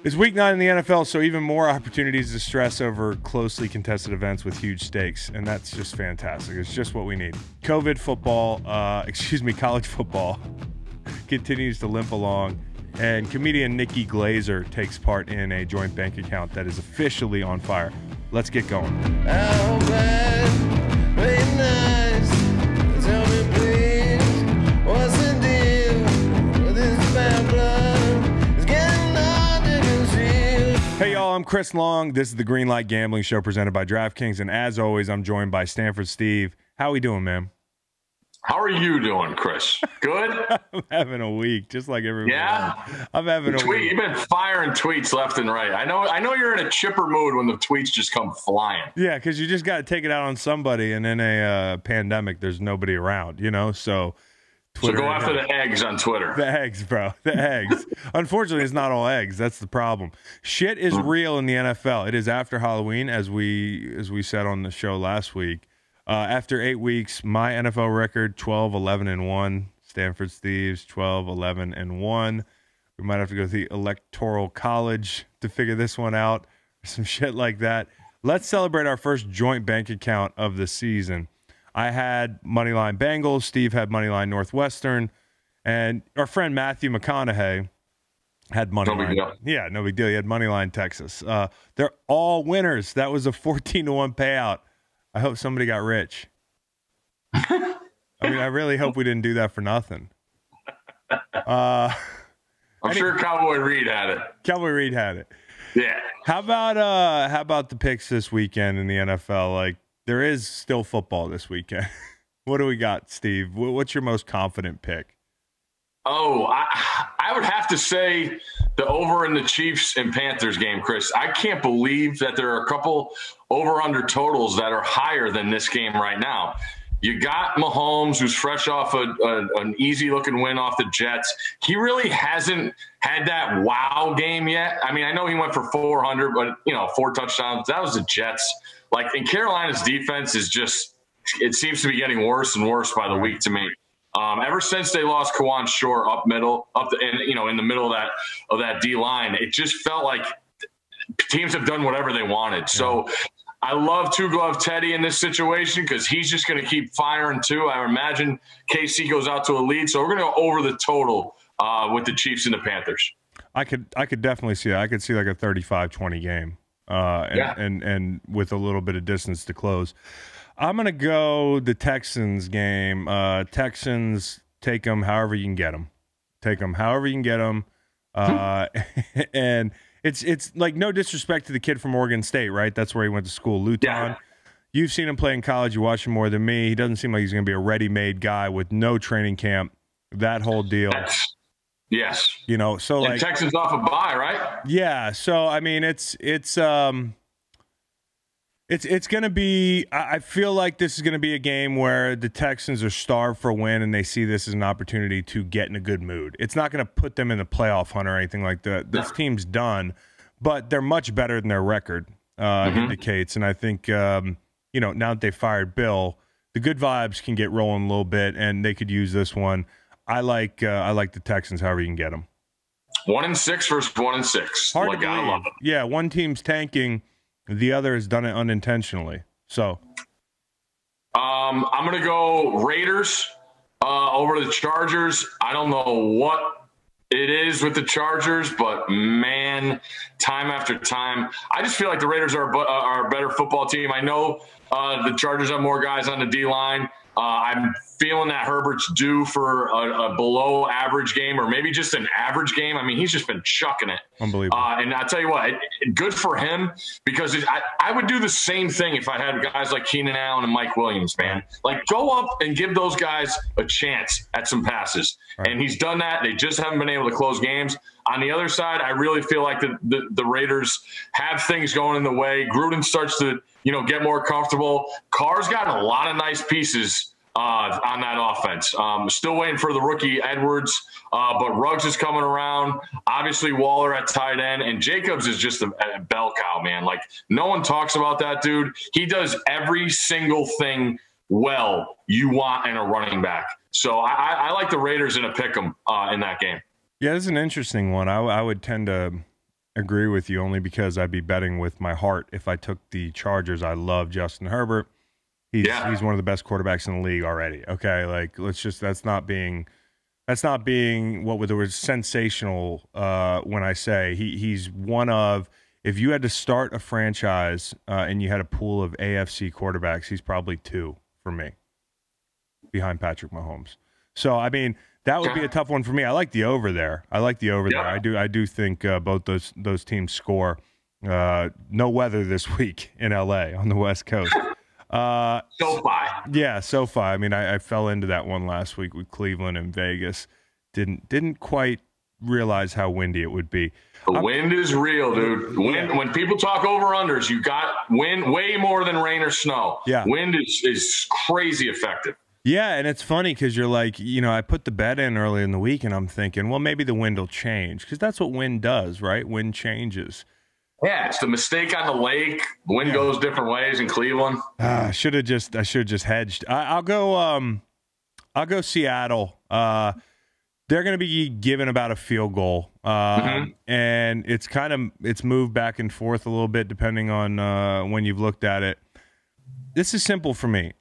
It's week 9 in the NFL, so even more opportunities to stress over closely contested events with huge stakes, and that's just fantastic. It's just what we need. College football continues to limp along, and comedian Nikki Glazer takes part in a joint bank account that is officially on fire. Let's get going. How bad, very nice. Tell me please, what's the deal with this bad blood? It's getting hard to conceal. Hey y'all, I'm Chris Long. This is the Green Light Gambling Show presented by DraftKings, and as always, I'm joined by Stanford Steve. How we doing, man? How are you doing, Chris? Good? I'm having a week, just like everyone Yeah? else. I'm having a week. You've been firing tweets left and right. I know you're in a chipper mood when the tweets just come flying. Yeah, because you just got to take it out on somebody, and in a pandemic, there's nobody around, you know? So Twitter, so go after the eggs on Twitter. The eggs, bro. The eggs. Unfortunately, it's not all eggs. That's the problem. Shit is real in the NFL. It is after Halloween, as we said on the show last week. After 8 weeks, my NFL record, 12-11-1. Stanford Steve's 12-11-1. We might have to go to the Electoral College to figure this one out. Some shit like that. Let's celebrate our first joint bank account of the season. I had Moneyline Bengals. Steve had Moneyline Northwestern. And our friend Matthew McConaughey had Moneyline. No big deal. Yeah, no big deal. He had Moneyline Texas. They're all winners. That was a 14-1 payout. I hope somebody got rich. I mean, I really hope we didn't do that for nothing. I'm sure Cowboy Reed had it. Cowboy Reed had it. Yeah. How about the picks this weekend in the NFL? Like, there is still football this weekend. What do we got, Steve? What's your most confident pick? Oh, I would have to say the over in the Chiefs and Panthers game, Chris. I can't believe that there are a couple over-under totals that are higher than this game right now. You got Mahomes, who's fresh off an easy-looking win off the Jets. He really hasn't had that wow game yet. I mean, I know he went for 400, but, 4 touchdowns. That was the Jets. Like, in Carolina's defense is just – it seems to be getting worse and worse by the week to me. Ever since they lost Kawan Shore in the middle of that D line, it just felt like teams have done whatever they wanted. So I love Two Glove Teddy in this situation because he's just going to keep firing too. I imagine KC goes out to a lead, so we're going to go over the total with the Chiefs and the Panthers. I could definitely see that. I could see like a 35-20 game, and with a little bit of distance to close. I'm going to go the Texans game. Texans, take them however you can get them. Take them however you can get them. And it's like no disrespect to the kid from Oregon State, right? That's where he went to school, Luton. Yeah. You've seen him play in college. You watch him more than me. He doesn't seem like he's going to be a ready-made guy with no training camp, that whole deal. Yes. So like Texans off a bye, right? Yeah. So, I mean, it's going to be – I feel like this is going to be a game where the Texans are starved for a win and they see this as an opportunity to get in a good mood. It's not going to put them in the playoff hunt or anything like that. This team's done, but they're much better than their record indicates. And I think, now that they fired Bill, the good vibes can get rolling a little bit and they could use this one. I like the Texans however you can get them. 1-6 versus 1-6. Hard to believe. I love it. Yeah, one team's tanking. The other has done it unintentionally. So, I'm going to go Raiders over the Chargers. I don't know what it is with the Chargers, but man, time after time, I just feel like the Raiders are a better football team. I know the Chargers have more guys on the D-line. I'm feeling that Herbert's due for a below average game or maybe just an average game. I mean, he's just been chucking it. Unbelievable. And I tell you what, good for him because I would do the same thing if I had guys like Keenan Allen and Mike Williams, man. Like, go up and give those guys a chance at some passes. Right. And he's done that. They just haven't been able to close games. On the other side, I really feel like the Raiders have things going in the way. Gruden starts to, get more comfortable. Carr's got a lot of nice pieces on that offense. Still waiting for the rookie Edwards, but Ruggs is coming around. Obviously, Waller at tight end, and Jacobs is just a bell cow, man. Like, no one talks about that dude. He does every single thing well you want in a running back. So I like the Raiders in a pick 'em in that game. Yeah, this is an interesting one. I would tend to agree with you only because I'd be betting with my heart if I took the Chargers. I love Justin Herbert. He's one of the best quarterbacks in the league already. Okay, like that's not being what was the word sensational when I say he's one of, if you had to start a franchise and you had a pool of AFC quarterbacks, he's probably 2 for me behind Patrick Mahomes. So I mean, that would be a tough one for me. I like the over there. there. I do think both those teams score. No weather this week in LA on the West Coast. SoFi. Yeah, SoFi. I mean, I fell into that one last week with Cleveland and Vegas. Didn't quite realize how windy it would be. The wind is real, dude. When people talk over-unders, you got wind way more than rain or snow. Yeah. Wind is crazy effective. Yeah, and it's funny because you're like, I put the bet in early in the week, and I'm thinking, well, maybe the wind will change because that's what wind does, right? Wind changes. Yeah, it's the mistake on the lake. Wind goes different ways in Cleveland. I should have just hedged. I'll go Seattle. They're going to be given about a field goal, and it's moved back and forth a little bit depending on when you've looked at it. This is simple for me.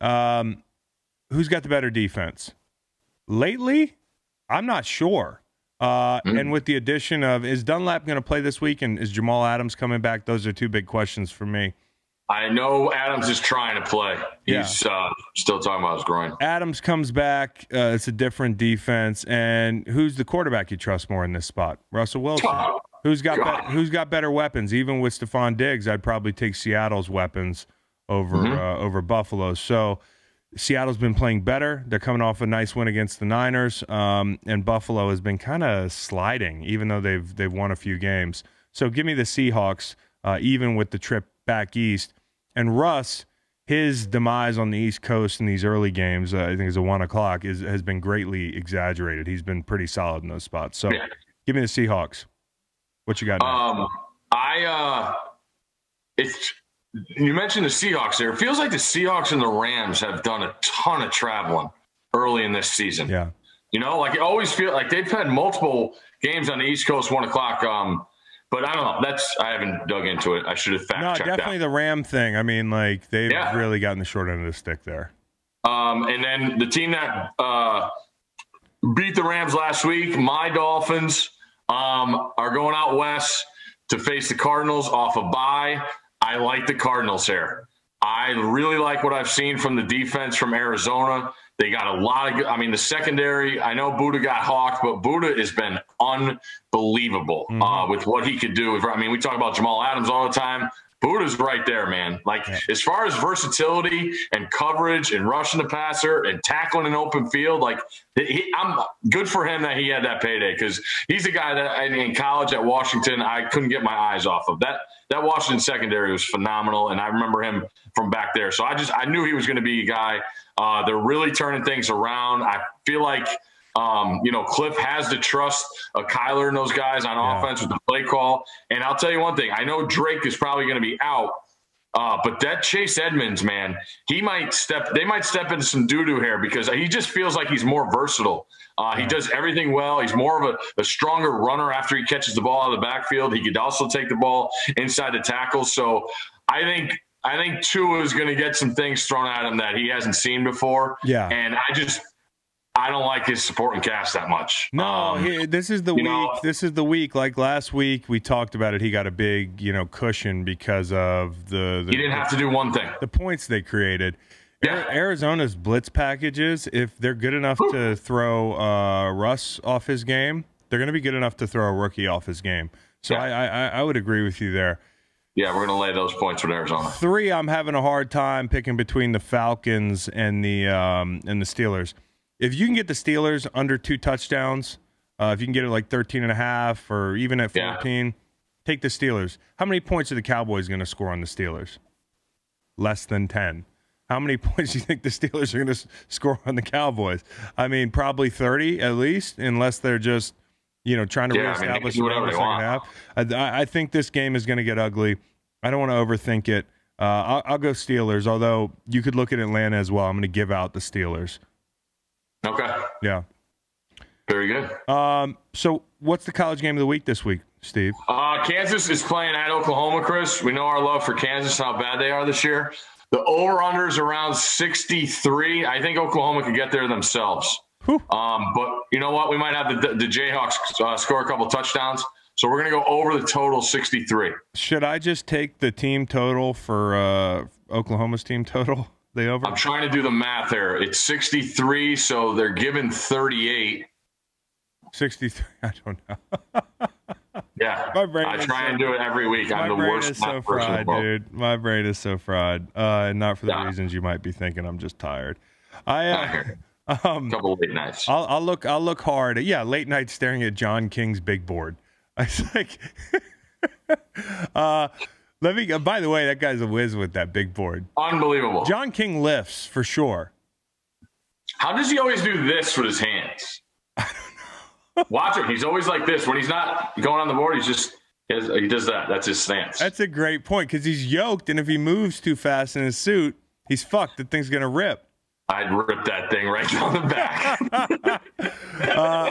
Who's got the better defense? Lately, I'm not sure. And with the addition of, is Dunlap going to play this week, and is Jamal Adams coming back? Those are 2 big questions for me. I know Adams is trying to play. He's still talking about his groin. Adams comes back. It's a different defense. And who's the quarterback you trust more in this spot? Russell Wilson. Who's got better weapons? Even with Stephon Diggs, I'd probably take Seattle's weapons over Buffalo's. So Seattle's been playing better. They're coming off a nice win against the Niners, and Buffalo has been kind of sliding, even though they've won a few games. So give me the Seahawks, even with the trip back east. And Russ, his demise on the East Coast in these early games, I think it's at 1 o'clock, has been greatly exaggerated. He's been pretty solid in those spots. So give me the Seahawks. What you got next? You mentioned the Seahawks there. It feels like the Seahawks and the Rams have done a ton of traveling early in this season. Yeah. Like it always feels like they've had multiple games on the East Coast, 1 o'clock. But I don't know. I haven't dug into it. I should have fact checked that. Definitely the Ram thing. I mean, like they've really gotten the short end of the stick there. And then the team that beat the Rams last week, my Dolphins, are going out west to face the Cardinals off a bye. I like the Cardinals here. I really like what I've seen from the defense from Arizona. They got a lot of good. I mean, the secondary, I know Buddha got hawked, but Buddha has been unbelievable with what he could do. We talk about Jamal Adams all the time. Buddha's right there, man. As far as versatility and coverage and rushing the passer and tackling an open field, I'm good for him that he had that payday because he's a guy that in college at Washington, I couldn't get my eyes off of. That Washington secondary was phenomenal, and I remember him from back there. So I knew he was going to be a guy. They're really turning things around. I feel like Cliff has to trust Kyler and those guys on offense with the play call. And I'll tell you one thing. I know Drake is probably going to be out, but that Chase Edmonds, man, they might step into some doo-doo here because he just feels like he's more versatile. He does everything well. He's more of a stronger runner after he catches the ball out of the backfield. He could also take the ball inside the tackle. So I think Tua is going to get some things thrown at him that he hasn't seen before. Yeah. And I don't like his supporting cast that much. No, this is the week. This is the week. Like last week, we talked about it. He got a big, cushion because of the he didn't have to do one thing. The points they created. Yeah. Arizona's blitz packages, if they're good enough to throw Russ off his game, they're going to be good enough to throw a rookie off his game. So I would agree with you there. Yeah, we're going to lay those points with Arizona. 3, I'm having a hard time picking between the Falcons and the Steelers. If you can get the Steelers under 2 touchdowns, if you can get it like 13.5 or even at 14, take the Steelers. How many points are the Cowboys going to score on the Steelers? Less than 10. How many points do you think the Steelers are going to score on the Cowboys? I mean, probably 30 at least, unless they're just, trying to reestablish the second half. I think this game is going to get ugly. I don't want to overthink it. I'll go Steelers, although you could look at Atlanta as well. I'm going to give out the Steelers. Okay. Yeah. Very good. So what's the college game of the week this week? Steve? Kansas is playing at Oklahoma, Chris. We know our love for Kansas, how bad they are this year. The over-under is around 63. I think Oklahoma could get there themselves. But you know what? We might have the Jayhawks score a couple touchdowns. So we're going to go over the total 63. Should I just take the team total for Oklahoma's team total? The over? I'm trying to do the math there. It's 63, so they're given 38. 63. I don't know. Yeah. I try and do it every week. I'm the worst. My brain is so fried, dude. My brain is so fried. And not for the reasons you might be thinking. I'm just tired. Couple of late nights. I'll look hard. Yeah, late night staring at John King's big board. I was like, let me. By the way, that guy's a whiz with that big board. Unbelievable. John King lifts for sure. How does he always do this with his hands? I don't know. Watch him. He's always like this. When he's not going on the board, he does that. That's his stance. That's a great point because he's yoked, and if he moves too fast in his suit, he's fucked. The thing's gonna rip. I'd rip that thing right down the back.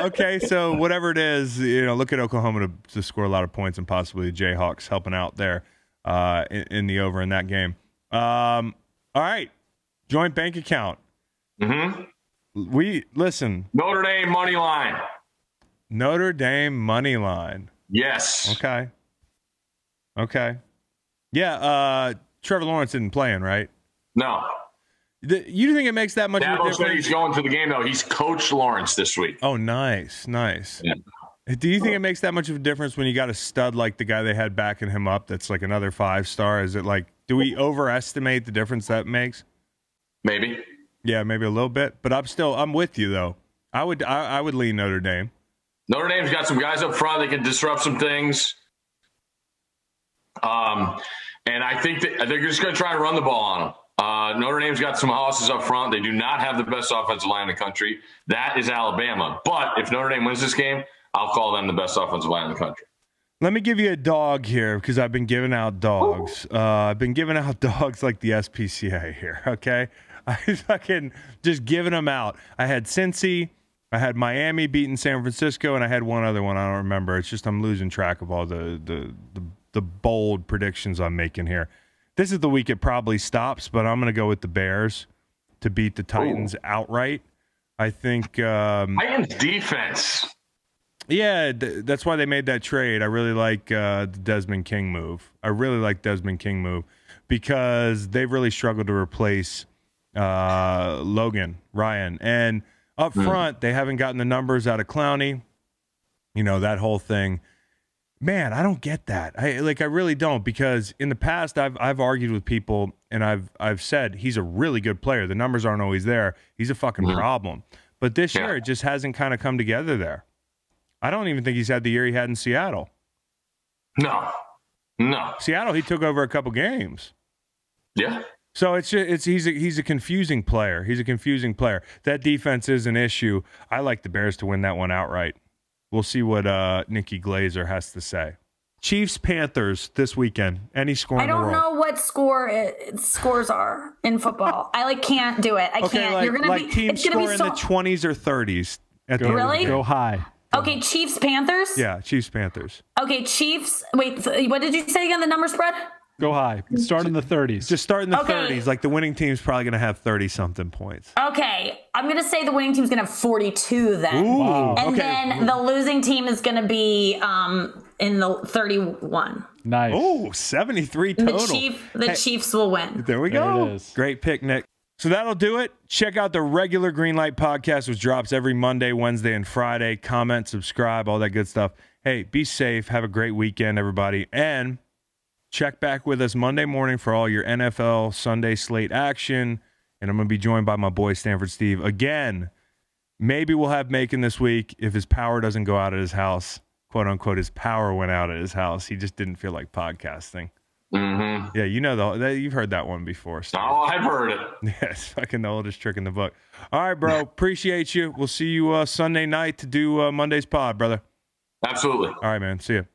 Okay, so whatever it is, look at Oklahoma to score a lot of points and possibly the Jayhawks helping out there in the over in that game. All right, joint bank account. Listen. Notre Dame money line. Notre Dame money line. Yes. Okay. Yeah. Trevor Lawrence isn't playing, right? No. You think it makes that much of a difference? He's going to the game, though. He's coached Lawrence this week. Oh, nice. Yeah. Do you think it makes that much of a difference when you got a stud like the guy they had backing him up that's like another 5-star? Is it like, do we overestimate the difference that makes? Maybe. Yeah, maybe a little bit. But I'm with you, though. I would lean Notre Dame. Notre Dame's got some guys up front that can disrupt some things. And I think that they're just going to try and run the ball on them. Notre Dame's got some hosses up front. They do not have the best offensive line in the country. That is Alabama. But if Notre Dame wins this game, I'll call them the best offensive line in the country. Let me give you a dog here because I've been giving out dogs. I've been giving out dogs like the SPCA here, okay? I fucking just giving them out. I had Cincy, I had Miami beating San Francisco, and I had one other one. I don't remember. It's just I'm losing track of all the bold predictions I'm making here. This is the week it probably stops, but I'm going to go with the Bears to beat the Titans outright. I think Titans defense. Yeah, that's why they made that trade. I really like the Desmond King move. Because they've really struggled to replace Logan Ryan. And up front, they haven't gotten the numbers out of Clowney. That whole thing. Man, I don't get that. I really don't, because in the past I've argued with people and I've said he's a really good player. The numbers aren't always there. He's a fucking problem. But this year it just hasn't kind of come together there. I don't even think he's had the year he had in Seattle. No. Seattle, he took over a couple games. Yeah. So he's a confusing player. That defense is an issue. I like the Bears to win that one outright. We'll see what Nikki Glazer has to say. Chiefs Panthers this weekend. Any score in the world? I don't know what scores are in football. I can't do it. I can't. You're gonna be team score in the 20s or 30s. Really? Go high. Okay, Chiefs Panthers. Yeah, Chiefs Panthers. Okay, Chiefs. Wait, what did you say again? The number spread? Go high. Start in the 30s. Just start in the 30s. Like the winning team's probably going to have 30-something points. Okay. I'm going to say the winning team's going to have 42 then. Ooh, wow. And then the losing team is going to be in the 31. Nice. Oh, 73 total. The Chiefs will win. There we go. There it is. Great pick, Nick. So that'll do it. Check out the regular Greenlight podcast, which drops every Monday, Wednesday, and Friday. Comment, subscribe, all that good stuff. Hey, be safe. Have a great weekend, everybody. And check back with us Monday morning for all your NFL Sunday slate action. And I'm going to be joined by my boy, Stanford Steve. Again, maybe we'll have Macon this week if his power doesn't go out at his house. Quote, unquote, his power went out at his house. He just didn't feel like podcasting. Mm-hmm. Yeah, you've heard that one before, Steve. Oh, I've heard it. Yeah, it's fucking the oldest trick in the book. All right, bro. Appreciate you. We'll see you Sunday night to do Monday's pod, brother. Absolutely. All right, man. See you.